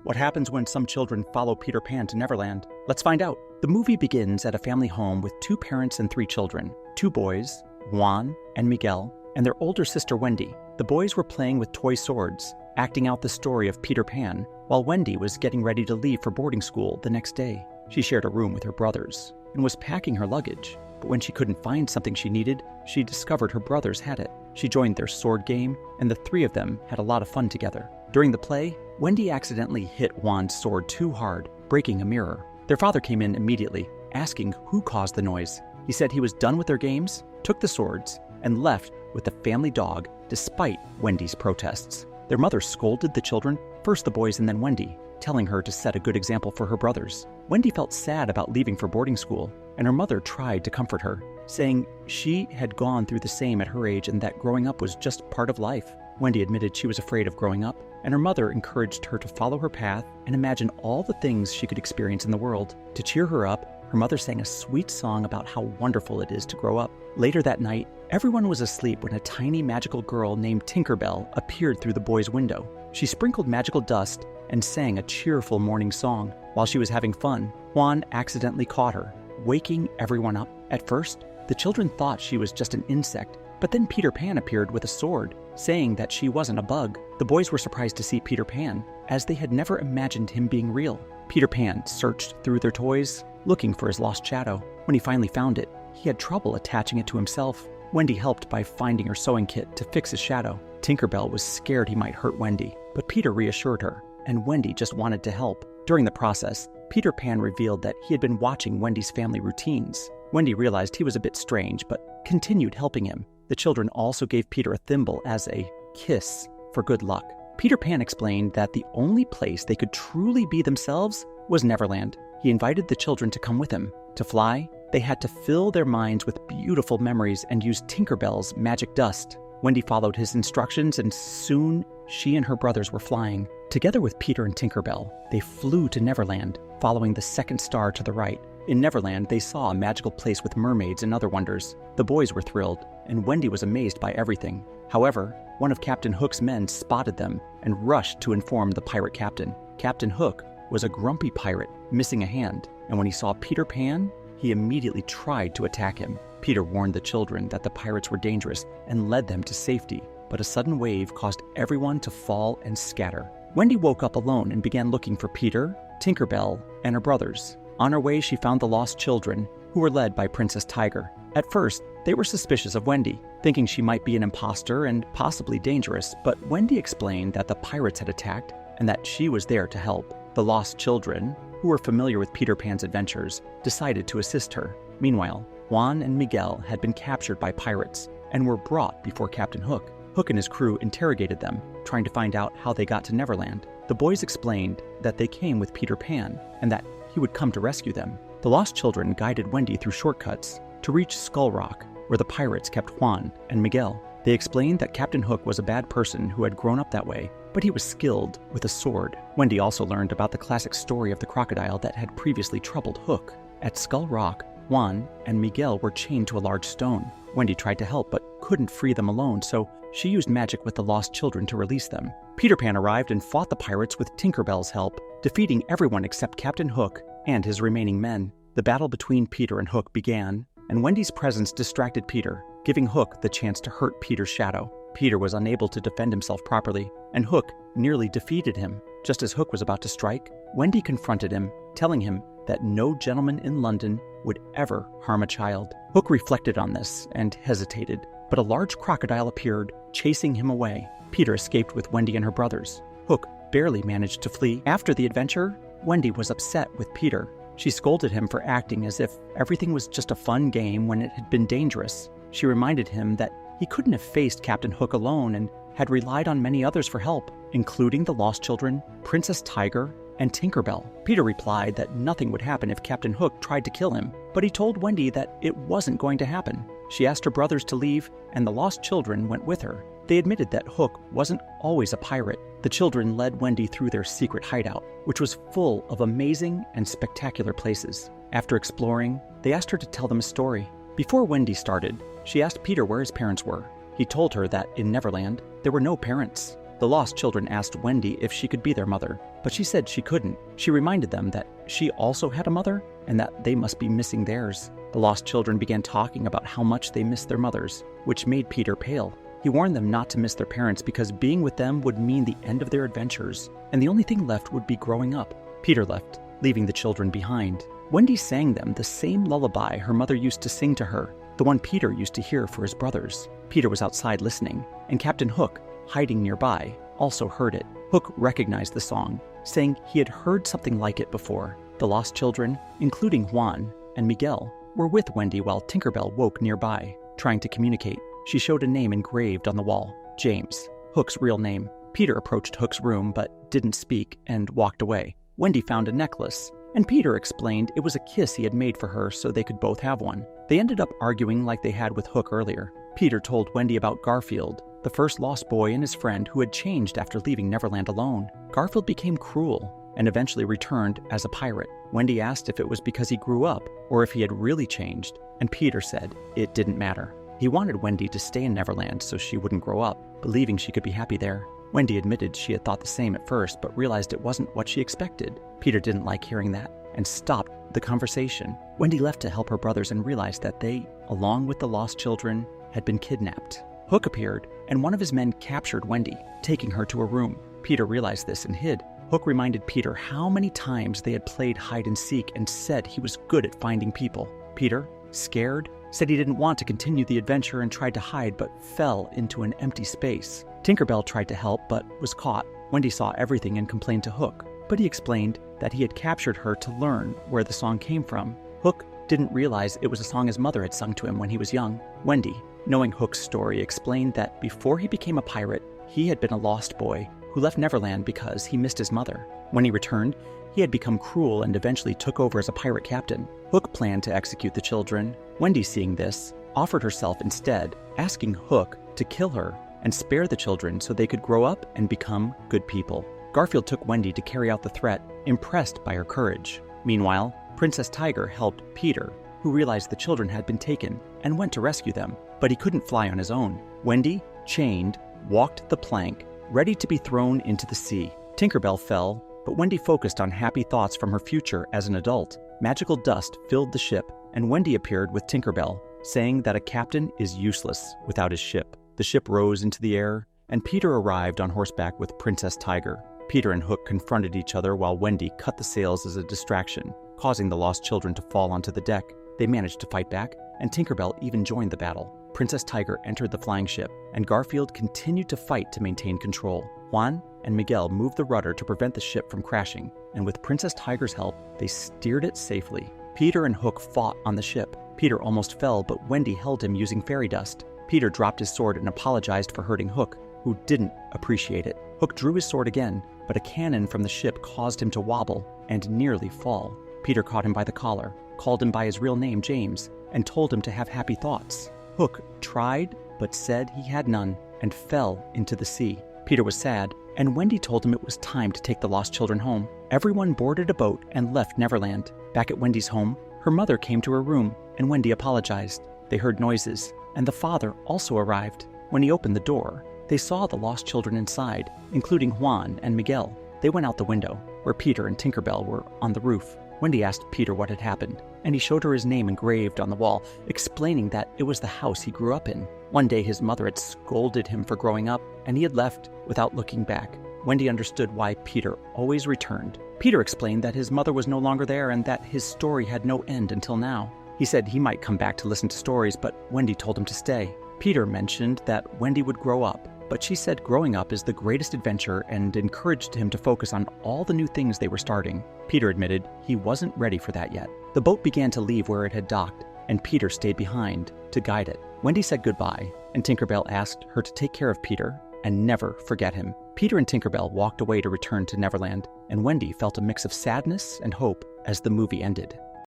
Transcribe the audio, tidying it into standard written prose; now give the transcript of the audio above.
What happens when some children follow Peter Pan to Neverland? Let's find out. The movie begins at a family home with 2 parents and 3 children, 2 boys, Juan and Miguel, and their older sister Wendy. The boys were playing with toy swords, acting out the story of Peter Pan, while Wendy was getting ready to leave for boarding school the next day. She shared a room with her brothers and was packing her luggage, but when she couldn't find something she needed, she discovered her brothers had it. She joined their sword game, and the 3 of them had a lot of fun together. During the play, Wendy accidentally hit Juan's sword too hard, breaking a mirror. Their father came in immediately, asking who caused the noise. He said he was done with their games, took the swords, and left with the family dog despite Wendy's protests. Their mother scolded the children, first the boys and then Wendy, telling her to set a good example for her brothers. Wendy felt sad about leaving for boarding school, and her mother tried to comfort her, saying she had gone through the same at her age and that growing up was just part of life. Wendy admitted she was afraid of growing up, and her mother encouraged her to follow her path and imagine all the things she could experience in the world. To cheer her up, her mother sang a sweet song about how wonderful it is to grow up. Later that night, everyone was asleep when a tiny magical girl named Tinkerbell appeared through the boys' window. She sprinkled magical dust and sang a cheerful morning song. While she was having fun, Juan accidentally caught her, waking everyone up. At first, the children thought she was just an insect, but then Peter Pan appeared with a sword, saying that she wasn't a bug. The boys were surprised to see Peter Pan, as they had never imagined him being real. Peter Pan searched through their toys, looking for his lost shadow. When he finally found it, he had trouble attaching it to himself. Wendy helped by finding her sewing kit to fix his shadow. Tinkerbell was scared he might hurt Wendy, but Peter reassured her, and Wendy just wanted to help. During the process, Peter Pan revealed that he had been watching Wendy's family routines. Wendy realized he was a bit strange, but continued helping him. The children also gave Peter a thimble as a kiss for good luck. Peter Pan explained that the only place they could truly be themselves was Neverland. He invited the children to come with him. To fly, they had to fill their minds with beautiful memories and use Tinkerbell's magic dust. Wendy followed his instructions, and soon she and her brothers were flying. Together with Peter and Tinkerbell, they flew to Neverland, following the second star to the right. In Neverland, they saw a magical place with mermaids and other wonders. The boys were thrilled, and Wendy was amazed by everything. However, one of Captain Hook's men spotted them and rushed to inform the pirate captain. Captain Hook was a grumpy pirate, missing a hand, and when he saw Peter Pan, he immediately tried to attack him. Peter warned the children that the pirates were dangerous and led them to safety, but a sudden wave caused everyone to fall and scatter. Wendy woke up alone and began looking for Peter, Tinkerbell, and her brothers. On her way, she found the lost children, who were led by Princess Tiger. At first, they were suspicious of Wendy, thinking she might be an imposter and possibly dangerous, but Wendy explained that the pirates had attacked and that she was there to help. The lost children, who were familiar with Peter Pan's adventures, decided to assist her. Meanwhile, Juan and Miguel had been captured by pirates and were brought before Captain Hook. Hook and his crew interrogated them, trying to find out how they got to Neverland. The boys explained that they came with Peter Pan and that he would come to rescue them. The lost children guided Wendy through shortcuts to reach Skull Rock, where the pirates kept Juan and Miguel. They explained that Captain Hook was a bad person who had grown up that way, but he was skilled with a sword. Wendy also learned about the classic story of the crocodile that had previously troubled Hook. At Skull Rock, Juan and Miguel were chained to a large stone. Wendy tried to help but couldn't free them alone, so she used magic with the lost children to release them. Peter Pan arrived and fought the pirates with Tinkerbell's help, defeating everyone except Captain Hook and his remaining men. The battle between Peter and Hook began, and Wendy's presence distracted Peter, giving Hook the chance to hurt Peter's shadow. Peter was unable to defend himself properly, and Hook nearly defeated him. Just as Hook was about to strike, Wendy confronted him, telling him that no gentleman in London would ever harm a child. Hook reflected on this and hesitated, but a large crocodile appeared, chasing him away. Peter escaped with Wendy and her brothers. Hook barely managed to flee. After the adventure, Wendy was upset with Peter. She scolded him for acting as if everything was just a fun game when it had been dangerous. She reminded him that he couldn't have faced Captain Hook alone and had relied on many others for help, including the lost children, Princess Tiger, and Tinkerbell. Peter replied that nothing would happen if Captain Hook tried to kill him, but he told Wendy that it wasn't going to happen. She asked her brothers to leave, and the lost children went with her. They admitted that Hook wasn't always a pirate. The children led Wendy through their secret hideout, which was full of amazing and spectacular places. After exploring, they asked her to tell them a story. Before Wendy started, she asked Peter where his parents were. He told her that in Neverland, there were no parents. The lost children asked Wendy if she could be their mother, but she said she couldn't. She reminded them that she also had a mother and that they must be missing theirs. The lost children began talking about how much they missed their mothers, which made Peter pale. He warned them not to miss their parents because being with them would mean the end of their adventures, and the only thing left would be growing up. Peter left, leaving the children behind. Wendy sang them the same lullaby her mother used to sing to her, the one Peter used to hear for his brothers. Peter was outside listening, and Captain Hook, hiding nearby, also heard it. Hook recognized the song, saying he had heard something like it before. The lost children, including Juan and Miguel, were with Wendy while Tinkerbell woke nearby, trying to communicate. She showed a name engraved on the wall, James, Hook's real name. Peter approached Hook's room but didn't speak and walked away. Wendy found a necklace, and Peter explained it was a kiss he had made for her so they could both have one. They ended up arguing like they had with Hook earlier. Peter told Wendy about Garfield, the first lost boy and his friend who had changed after leaving Neverland alone. Garfield became cruel and eventually returned as a pirate. Wendy asked if it was because he grew up or if he had really changed, and Peter said it didn't matter. He wanted Wendy to stay in Neverland so she wouldn't grow up, believing she could be happy there. Wendy admitted she had thought the same at first, but realized it wasn't what she expected. Peter didn't like hearing that and stopped the conversation. Wendy left to help her brothers and realized that they, along with the lost children, had been kidnapped. Hook appeared, and one of his men captured Wendy, taking her to a room. Peter realized this and hid. Hook reminded Peter how many times they had played hide and seek and said he was good at finding people. Peter, scared, said he didn't want to continue the adventure and tried to hide but fell into an empty space. Tinkerbell tried to help but was caught. Wendy saw everything and complained to Hook, but he explained that he had captured her to learn where the song came from. Hook didn't realize it was a song his mother had sung to him when he was young. Wendy, knowing Hook's story, explained that before he became a pirate, he had been a lost boy who left Neverland because he missed his mother. When he returned, he had become cruel and eventually took over as a pirate captain. Hook planned to execute the children. Wendy, seeing this, offered herself instead, asking Hook to kill her and spare the children so they could grow up and become good people. Garfield took Wendy to carry out the threat, impressed by her courage. Meanwhile, Princess Tiger helped Peter, who realized the children had been taken, and went to rescue them, but he couldn't fly on his own. Wendy, chained, walked the plank, ready to be thrown into the sea. Tinkerbell fell, but Wendy focused on happy thoughts from her future as an adult. Magical dust filled the ship, and Wendy appeared with Tinkerbell, saying that a captain is useless without his ship. The ship rose into the air, and Peter arrived on horseback with Princess Tiger. Peter and Hook confronted each other while Wendy cut the sails as a distraction, causing the lost children to fall onto the deck. They managed to fight back, and Tinkerbell even joined the battle. Princess Tiger entered the flying ship, and Garfield continued to fight to maintain control. Juan and Miguel moved the rudder to prevent the ship from crashing, and with Princess Tiger's help, they steered it safely. Peter and Hook fought on the ship. Peter almost fell, but Wendy held him using fairy dust. Peter dropped his sword and apologized for hurting Hook, who didn't appreciate it. Hook drew his sword again, but a cannon from the ship caused him to wobble and nearly fall. Peter caught him by the collar, called him by his real name, James, and told him to have happy thoughts. Hook tried, but said he had none, and fell into the sea. Peter was sad, and Wendy told him it was time to take the lost children home. Everyone boarded a boat and left Neverland. Back at Wendy's home, her mother came to her room, and Wendy apologized. They heard noises, and the father also arrived. When he opened the door, they saw the lost children inside, including Juan and Miguel. They went out the window, where Peter and Tinkerbell were on the roof. Wendy asked Peter what had happened, and he showed her his name engraved on the wall, explaining that it was the house he grew up in. One day his mother had scolded him for growing up, and he had left without looking back. Wendy understood why Peter always returned. Peter explained that his mother was no longer there and that his story had no end until now. He said he might come back to listen to stories, but Wendy told him to stay. Peter mentioned that Wendy would grow up, but she said growing up is the greatest adventure and encouraged him to focus on all the new things they were starting. Peter admitted he wasn't ready for that yet. The boat began to leave where it had docked, and Peter stayed behind to guide it. Wendy said goodbye, and Tinkerbell asked her to take care of Peter and never forget him. Peter and Tinkerbell walked away to return to Neverland, and Wendy felt a mix of sadness and hope as the movie ended.